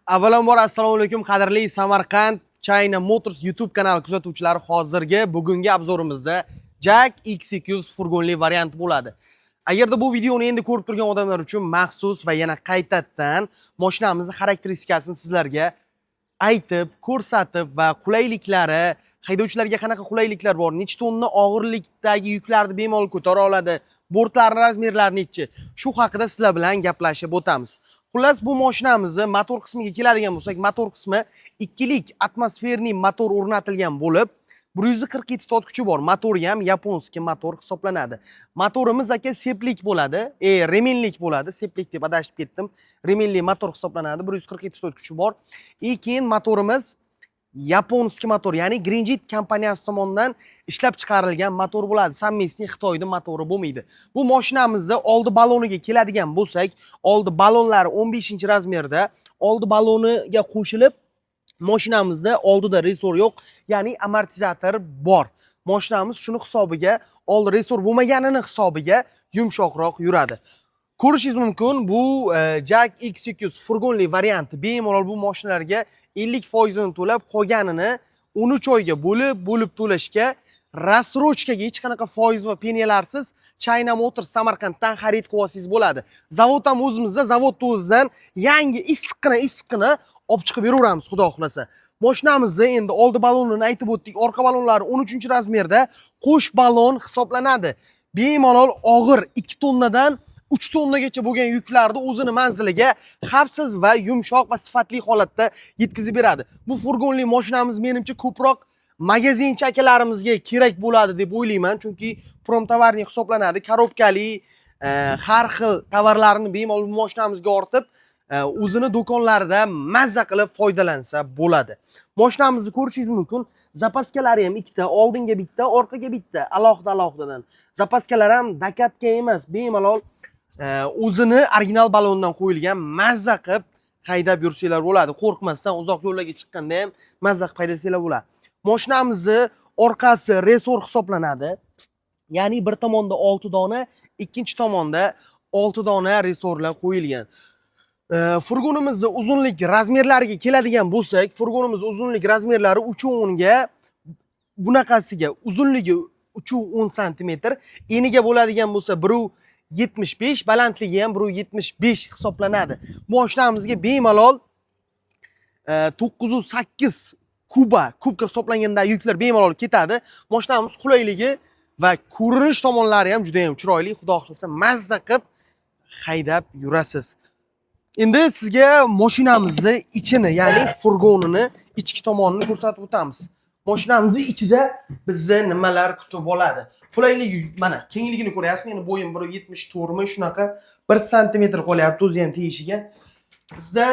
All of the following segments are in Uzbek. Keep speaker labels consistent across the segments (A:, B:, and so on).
A: Avvalambor assalomu alaykum qadrli Samarqand China Motors YouTube kanali kuzatuvchilari. Hozirgi bugungi obzorimizda Jack XCX furgonli variant bo'ladi. Agarda bu videoni endi ko'rib turgan odamlar uchun maxsus va yana qaytadan mashinamizning xarakteristikasini sizlarga aytib, ko'rsatib va qulayliklari, haydovchilarga qanaqa qulayliklar bor, necha tonna og'irlikdagi yuklarni bemalol ko'tara oladi, bortlarning razmerlari necha, shu haqida sizlar bilan gaplashib o'tamiz. Xullas, bu mashinamizni motor qismiga keladigan bo'lsak, motor qismi 2 lik atmosferniy motor o'rnatilgan bo'lib, 147 tot kuchi bor. Motori ham yaponskiy motor hisoblanadi. Motorimiz aka seplik bo'ladi, remenlik bo'ladi. Seplik deb adashib ketdim. Remenli motor hisoblanadi. 147 tot kuchi bor. Keyin motorimiz yaponskiy motor, ya'ni Grinjit kompaniyasi tomonidan ishlab chiqarilgan motor bo'ladi. Sammestniy Xitoyning motori bo'lmaydi. Bu mashinamizni oldi baloniga keladigan bo'lsak, oldi balonlari 15-razmerda, oldi baloniga qo'shilib mashinamizda oldida resor yo'q, ya'ni amortizator bor. Mashinamiz shuni hisobiga, oldi resor bo'lmaganini hisobiga yumshoqroq yuradi. Ko'rishingiz mumkin, bu Jack XCX furgonli varianti bemalol bu mashinalarga 50% to'lab, qolganini 13 oyga bo'lib to'lashga, rassrochkaga hech qanaqa foiz va peniyalarsiz China Motors Samarqanddan xarid qilib olsangiz bo'ladi. Zavod ham o'zimizda, zavodni o'zidan yangi issiqqina olib chiqib beraveramiz, xudo xolasa. Mashinamizda endi oldi balonini aytib o'tdik, orqa balonlari 13-razmerda qo'sh balon hisoblanadi. Bemalol og'ir 2 tonnadan 3 tonnagacha bo'lgan yuklarni o'zini manziliga xavfsiz va yumshoq va sifatli holatda yetkazib beradi. Bu furgonli mashinamiz menimcha ko'proq magazinchi akalarimizga kerak bo'ladi deb o'ylayman, chunki promtovarniy hisoblanadi. Korobkali har xil tovarlarni bemalol bu mashinamizga ortib, o'zini do'konlarida mazza qilib foydalansa bo'ladi. Mashinamizni ko'rishingiz mumkin. Zapaskalari ham ikkita, oldinga bitta, orqaga bitta, alohida-alohidadan. Zapaskalar ham dakatka emas, bemalol o'zini original balondan qo'yilgan, mazza qilib haydab yursanglar bo'ladi. Qo'rqmasdan uzoq yo'llarga chiqqanda ham mazza qilib haydasanglar bo'ladi. Mashinamizni orqasi resor hisoblanadi. Ya'ni bir tomonda 6 dona, ikkinchi tomonda 6 dona resorlar qo'yilgan. Furgonimizning uzunlik razmerlariga keladigan bo'lsak, furgonimiz uzunlik razmerlari 3.10 ga, bunaqasiga uzunligi 3.10 cm, eniga bo'ladigan bo'lsa 1.75, balandligi ham 1.75 hisoblanadi. Bu mashinamizga bemalol 908 kubga hisoblanganda yuklar bemalol ketadi. Mashinamiz qulayligi va ko'rinish tomonlari ham juda ham chiroyli. Xudo xolasa mazza qilib haydab yurasiz. Endi sizga mashinamizni ichini, ya'ni furgonini ichki tomonini ko'rsatib o'tamiz. Mashinamizning ichida bizni nimalar kutib oladi? Qulayligi, mana kengligini ko'ryapsizmi? Endi bo'yim 1.74 mi, shunaqa 1 cm qolyapti o'zi ham tegishiga. Bizda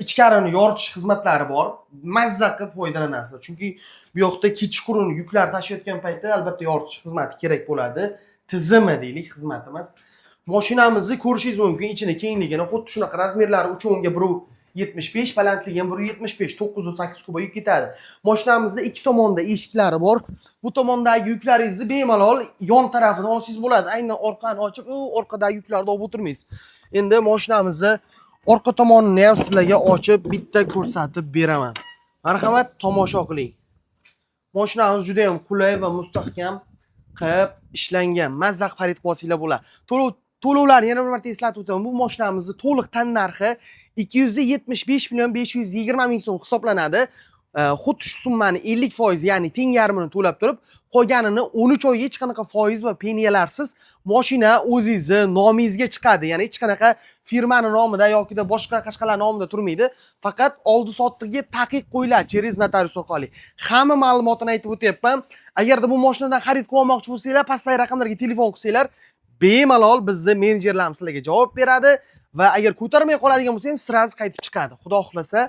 A: ichkarini yoritish xizmatlari bor. Mazza qilib foydalanasiz. Chunki bu yoqda kechqurun yuklar tashiyotgan paytda albatta yoritish xizmati kerak bo'ladi. Tizimi deylik, xizmat emas. Mashinamizni ko'rishingiz mumkin, ichini kengligini, xuddi shunaqa razmerlari 3.10 ga 1.75, balandligi ham 1.75, 908 kubga yuk ketadi. Mashinamizda ikki tomonda eshiklari bor. Bu tomondagi yuklaringizni bemalol yon tarafini olsangiz bo'ladi. Aynan orqani ochib, orqadagi yuklarni olib o'tirmaysiz. Endi mashinamizni orqa tomonini ham sizlarga ochib bitta ko'rsatib beraman. Marhamat, tomosha qiling. Mashinamiz juda ham qulay va mustahkam qilib ishlangan. Mazza qilib xarid qilib olsanglar bo'ladi. To'lovlarni yana bir marta eslatib o'taman. Bu mashinamizning to'liq tan narxi 275.520.000 so'm hisoblanadi. Xuddi shu summani 50%, ya'ni teng yarmini to'lab turib, qolganini 13 oyga hech qanaqa foiz va peniyalarsiz mashina o'zingizning nomingizga chiqadi. Ya'ni hech qanaqa firmaning nomida yoki boshqa qashqalar nomida turmaydi. Faqat oldi sotdiga taqiq qo'yiladi через notarius orqali. Hamma ma'lumotni aytib o'tyapman. Agarda bu mashinadan xarid qilib olmoqchi bo'lsanglar, pastdagi raqamlarga telefon qilsanglar, bemalol bizning menejerlarimiz sizlarga javob beradi va agar ko'tarmay qoladigan bo'lsa ham sraz qaytib chiqadi. Xudo xolasa,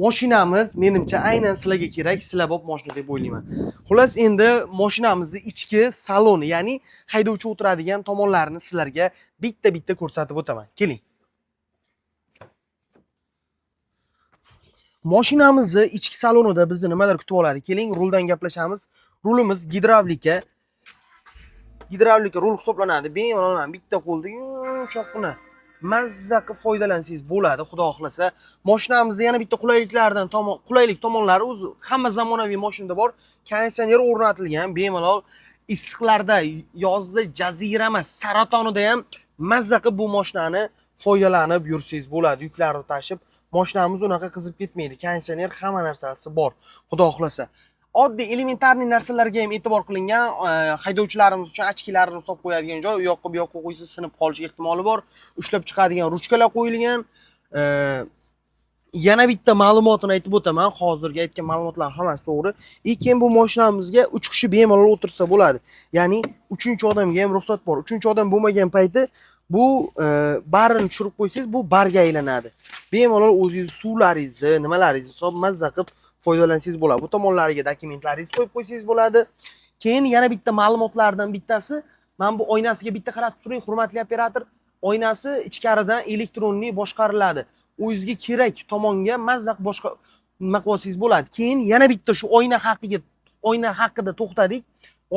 A: mashinamiz menimcha aynan sizlarga kerak, sizlar bo'lib mashina deb o'ylayman. Xullas, endi mashinamizning ichki saloni, ya'ni haydovchi o'tiradigan tomonlarini sizlarga bitta ko'rsatib o'taman. Keling. Mashinamizning ichki salonida bizni nimalar kutib oladi? Keling, ruldan gaplashamiz. Rulimiz gidravlika rul hisoblanadi. Bemalol bitta qo'lda yumshoqqina mazza qilib foydalansangiz bo'ladi, xudo xolasa. Mashinamizda yana bitta qulaylik tomonlari o'zi hamma zamonaviy mashinada bor. Konditsioner o'rnatilgan, bemalol issiqlarda, yozda jazirama, saratonida ham mazza qilib bu mashinani foydalanib yursangiz bo'ladi. Yuklarni tashib, mashinamiz unaqa qizib ketmaydi. Konditsioner hamma narsasi bor, xudo xolasa. Oddiy elementarniy narsalarga ham e'tibor qilingan, haydovchilarimiz uchun ochkilarini solib qo'yadigan joy, u yoqqa bu yoqqa qo'ysangiz sinib qolish ehtimoli bor. Ushlab chiqadigan ruchkalar qo'yilgan. Yana bitta ma'lumotini aytib o'taman. Hozirgi aytgan ma'lumotlar hammasi to'g'ri. Lekin bu mashinamizga 3 kishi bemalol o'tirsa bo'ladi. Ya'ni 3-odamga ham ruxsat bor. 3-odam bo'lmagan payti bu barini tushirib qo'ysangiz, bu barga aylanadi. Bemalol o'zingiz suvlaringizni, nimalaringizni hisob mazza qilib foydalansangiz bo'ladi. Bu tomonlariga dokumentlaringizni qo'yib qo'ysangiz bo'ladi. Keyin yana bitta ma'lumotlardan bittasi, men bu oynasiga bitta qaratib turing, hurmatli operator. Oynasi ichkaridan elektronli boshqariladi. O'zingizga kerak tomonga mazza boshqa nima qilsangiz bo'ladi. Keyin yana bitta shu oyna haqida to'xtadik.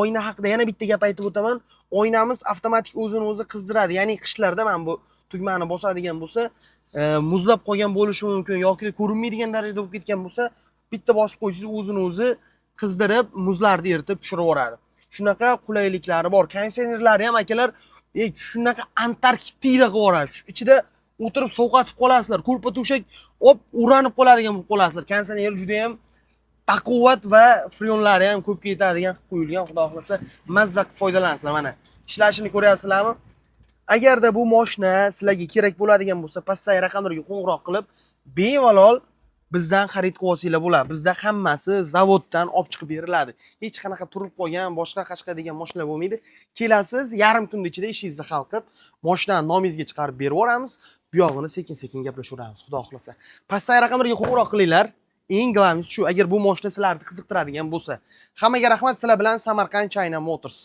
A: Oyna haqida yana bitta gap aytib o'taman. Oynamiz avtomatik o'zini o'zi qizdiradi. Ya'ni qishlarda men bu tugmani bosadigan bo'lsa, muzlab qolgan bo'lishi mumkin yoki ko'rinmaydigan darajada bo'lib ketgan bo'lsa, bitta bosib qo'ysangiz o'zini o'zi qizdirib, muzlarni eritib tushirib yuboradi. Shunaqa qulayliklari bor. Konditsionerlari ham akalar, shunaqa Antarktida qilib yuboradi. Ichida o'tirib sovqatib qolasizlar. Ko'rpa to'shak uranib qoladigan bo'lib qolasizlar. Konditsioner juda ham baquvvat va freonlari ham ko'p ketadigan qilib qo'yilgan. Xudo xolasa mazza qilib foydalansizlar. Mana ishlashini ko'ryapsizlarmi? Agarda bu mashina sizlarga kerak bo'ladigan bo'lsa, pastdagi raqamlarga qo'ng'iroq qilib, bemalol bizdan xarid qilib olsanglar bo'ladi. Bizda hammasi zavoddan olib chiqib beriladi. Hech qanaqa turib qolgan, boshqa qashqa degan mashina bo'lmaydi. Kelasiz, yarim kun ichida ishingizni hal qilib, mashinani nomingizga chiqarib berib yuboramiz. Bu yog'ini sekin-sekin gaplashaveramiz, xudo xolasa. Pastdagi raqamlarga qo'ng'iroq qilinglar. Eng g'alati shu, agar bu mashina sizlarni qiziqtiradigan bo'lsa. Hammaga rahmat, sizlar bilan Samarqand China Motors.